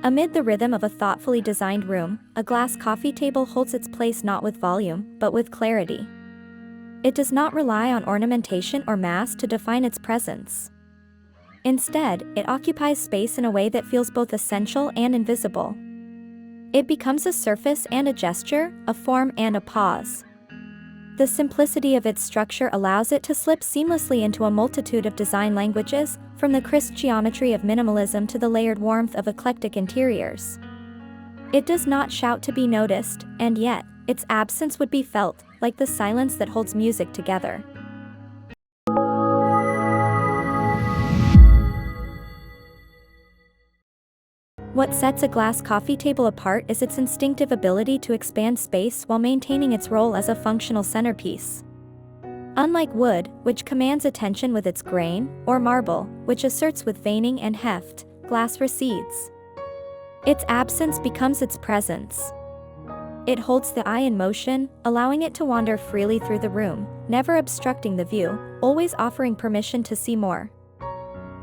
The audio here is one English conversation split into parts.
Amid the rhythm of a thoughtfully designed room, a glass coffee table holds its place not with volume, but with clarity. It does not rely on ornamentation or mass to define its presence. Instead, it occupies space in a way that feels both essential and invisible. It becomes a surface and a gesture, a form and a pause. The simplicity of its structure allows it to slip seamlessly into a multitude of design languages, from the crisp geometry of minimalism to the layered warmth of eclectic interiors. It does not shout to be noticed, and yet, its absence would be felt, like the silence that holds music together. What sets a glass coffee table apart is its instinctive ability to expand space while maintaining its role as a functional centerpiece. Unlike wood, which commands attention with its grain, or marble, which asserts with veining and heft, glass recedes. Its absence becomes its presence. It holds the eye in motion, allowing it to wander freely through the room, never obstructing the view, always offering permission to see more.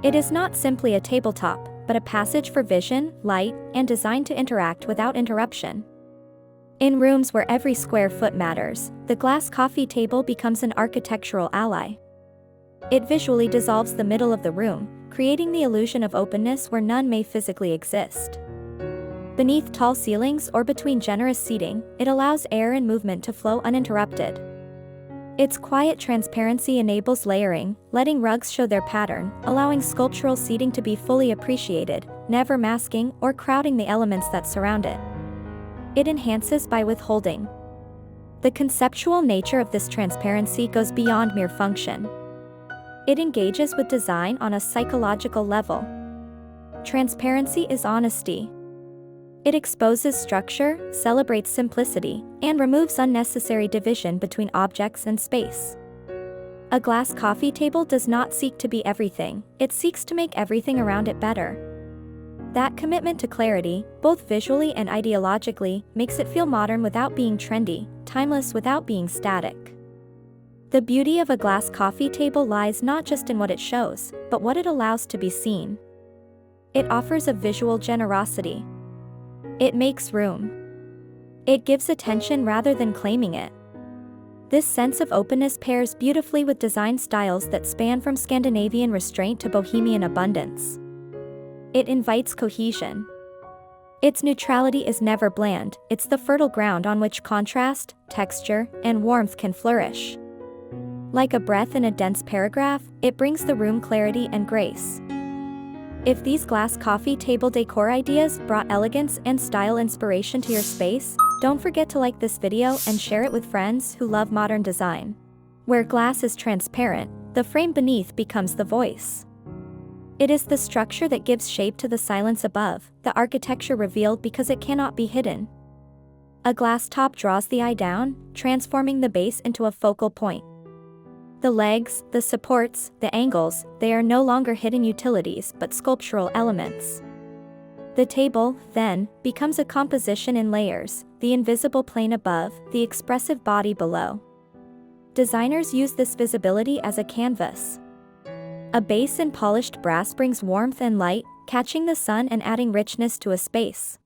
It is not simply a tabletop, but a passage for vision, light, and design to interact without interruption. In rooms where every square foot matters, the glass coffee table becomes an architectural ally. It visually dissolves the middle of the room, creating the illusion of openness where none may physically exist. Beneath tall ceilings or between generous seating, it allows air and movement to flow uninterrupted. Its quiet transparency enables layering, letting rugs show their pattern, allowing sculptural seating to be fully appreciated, never masking or crowding the elements that surround it. It enhances by withholding. The conceptual nature of this transparency goes beyond mere function. It engages with design on a psychological level. Transparency is honesty. It exposes structure, celebrates simplicity, and removes unnecessary division between objects and space. A glass coffee table does not seek to be everything, it seeks to make everything around it better. That commitment to clarity, both visually and ideologically, makes it feel modern without being trendy, timeless without being static. The beauty of a glass coffee table lies not just in what it shows, but what it allows to be seen. It offers a visual generosity. It makes room. It gives attention rather than claiming it. This sense of openness pairs beautifully with design styles that span from Scandinavian restraint to bohemian abundance. It invites cohesion. Its neutrality is never bland, it's the fertile ground on which contrast, texture, and warmth can flourish. Like a breath in a dense paragraph, it brings the room clarity and grace. If these glass coffee table decor ideas brought elegance and style inspiration to your space, don't forget to like this video and share it with friends who love modern design. Where glass is transparent, the frame beneath becomes the voice. It is the structure that gives shape to the silence above, the architecture revealed because it cannot be hidden. A glass top draws the eye down, transforming the base into a focal point. The legs, the supports, the angles, they are no longer hidden utilities but sculptural elements. The table, then, becomes a composition in layers, the invisible plane above, the expressive body below. Designers use this visibility as a canvas. A base in polished brass brings warmth and light, catching the sun and adding richness to a space.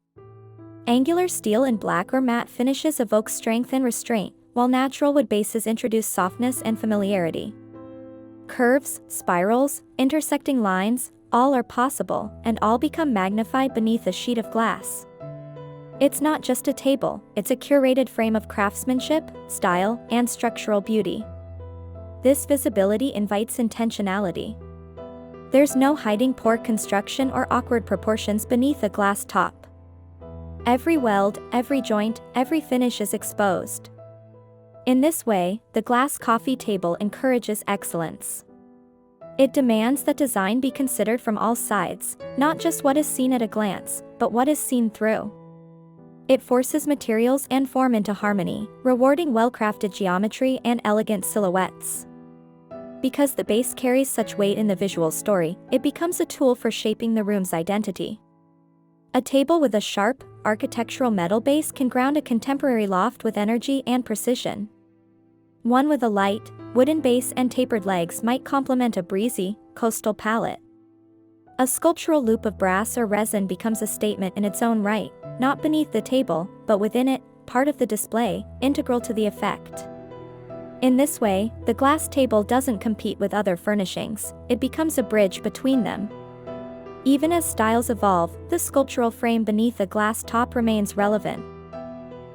Angular steel in black or matte finishes evoke strength and restraint, while natural wood bases introduce softness and familiarity. Curves, spirals, intersecting lines, all are possible, and all become magnified beneath a sheet of glass. It's not just a table, it's a curated frame of craftsmanship, style, and structural beauty. This visibility invites intentionality. There's no hiding poor construction or awkward proportions beneath a glass top. Every weld, every joint, every finish is exposed. In this way, the glass coffee table encourages excellence. It demands that design be considered from all sides, not just what is seen at a glance, but what is seen through. It forces materials and form into harmony, rewarding well-crafted geometry and elegant silhouettes. Because the base carries such weight in the visual story, it becomes a tool for shaping the room's identity. A table with a sharp, architectural metal base can ground a contemporary loft with energy and precision. One with a light, wooden base and tapered legs might complement a breezy, coastal palette. A sculptural loop of brass or resin becomes a statement in its own right, not beneath the table, but within it, part of the display, integral to the effect. In this way, the glass table doesn't compete with other furnishings, it becomes a bridge between them. Even as styles evolve, the sculptural frame beneath a glass top remains relevant.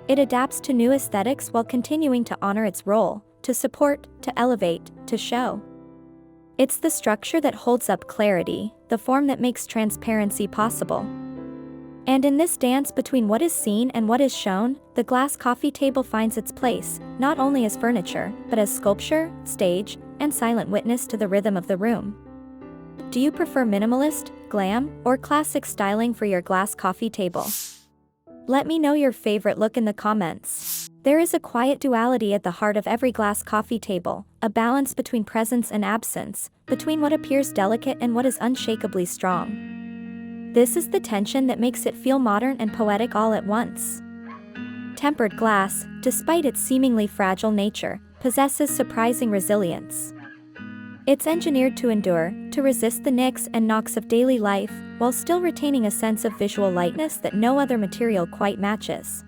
It adapts to new aesthetics while continuing to honor its role, to support, to elevate, to show. It's the structure that holds up clarity, the form that makes transparency possible. And in this dance between what is seen and what is shown, the glass coffee table finds its place, not only as furniture, but as sculpture, stage, and silent witness to the rhythm of the room. Do you prefer minimalist, glam, or classic styling for your glass coffee table? Let me know your favorite look in the comments. There is a quiet duality at the heart of every glass coffee table, a balance between presence and absence, between what appears delicate and what is unshakably strong. This is the tension that makes it feel modern and poetic all at once. Tempered glass, despite its seemingly fragile nature, possesses surprising resilience. It's engineered to endure, to resist the nicks and knocks of daily life, while still retaining a sense of visual lightness that no other material quite matches.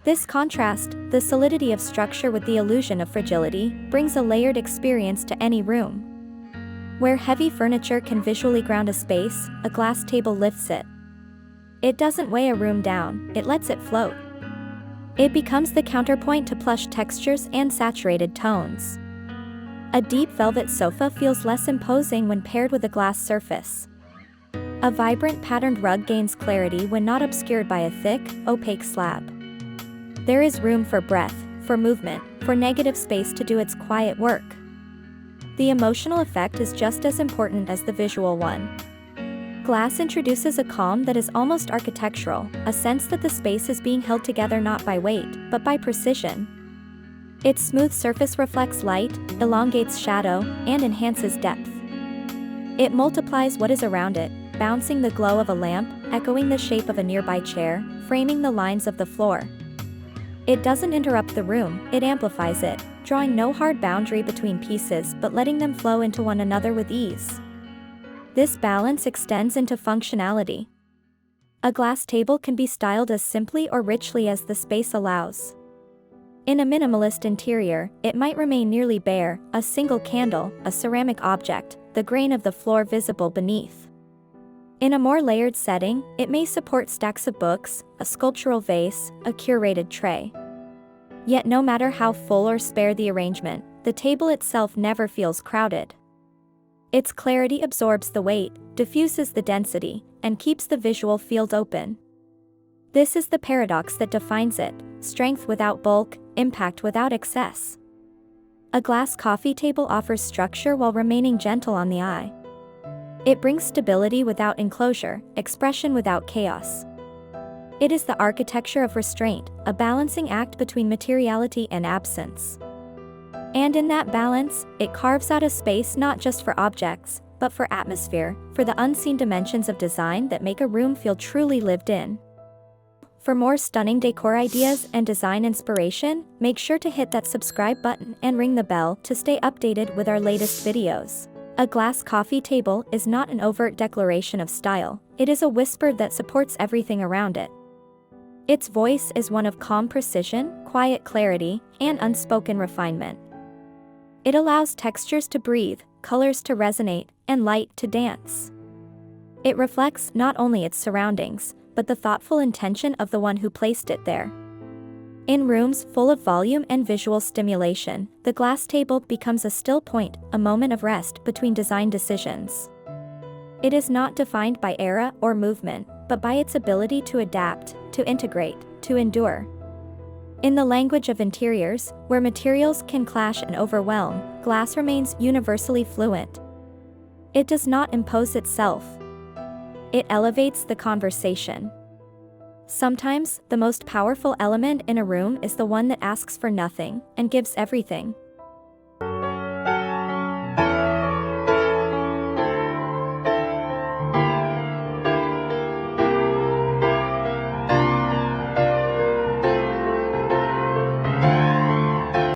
This contrast, the solidity of structure with the illusion of fragility, brings a layered experience to any room. Where heavy furniture can visually ground a space, a glass table lifts it. It doesn't weigh a room down, it lets it float. It becomes the counterpoint to plush textures and saturated tones. A deep velvet sofa feels less imposing when paired with a glass surface. A vibrant patterned rug gains clarity when not obscured by a thick, opaque slab. There is room for breath, for movement, for negative space to do its quiet work. The emotional effect is just as important as the visual one. Glass introduces a calm that is almost architectural, a sense that the space is being held together not by weight, but by precision. Its smooth surface reflects light, elongates shadow, and enhances depth. It multiplies what is around it, bouncing the glow of a lamp, echoing the shape of a nearby chair, framing the lines of the floor. It doesn't interrupt the room, it amplifies it, drawing no hard boundary between pieces but letting them flow into one another with ease. This balance extends into functionality. A glass table can be styled as simply or richly as the space allows. In a minimalist interior, it might remain nearly bare, a single candle, a ceramic object, the grain of the floor visible beneath. In a more layered setting, it may support stacks of books, a sculptural vase, a curated tray. Yet no matter how full or spare the arrangement, the table itself never feels crowded. Its clarity absorbs the weight, diffuses the density, and keeps the visual field open. This is the paradox that defines it: strength without bulk, impact without excess. A glass coffee table offers structure while remaining gentle on the eye. It brings stability without enclosure, expression without chaos. It is the architecture of restraint, a balancing act between materiality and absence. And in that balance, it carves out a space not just for objects, but for atmosphere, for the unseen dimensions of design that make a room feel truly lived in. For more stunning decor ideas and design inspiration, make sure to hit that subscribe button and ring the bell to stay updated with our latest videos. A glass coffee table is not an overt declaration of style, it is a whisper that supports everything around it. Its voice is one of calm precision, quiet clarity, and unspoken refinement. It allows textures to breathe, colors to resonate, and light to dance. It reflects not only its surroundings, but the thoughtful intention of the one who placed it there. In rooms full of volume and visual stimulation, the glass table becomes a still point, a moment of rest between design decisions. It is not defined by era or movement, but by its ability to adapt, to integrate, to endure. In the language of interiors, where materials can clash and overwhelm, glass remains universally fluent. It does not impose itself. It elevates the conversation. Sometimes, the most powerful element in a room is the one that asks for nothing and gives everything.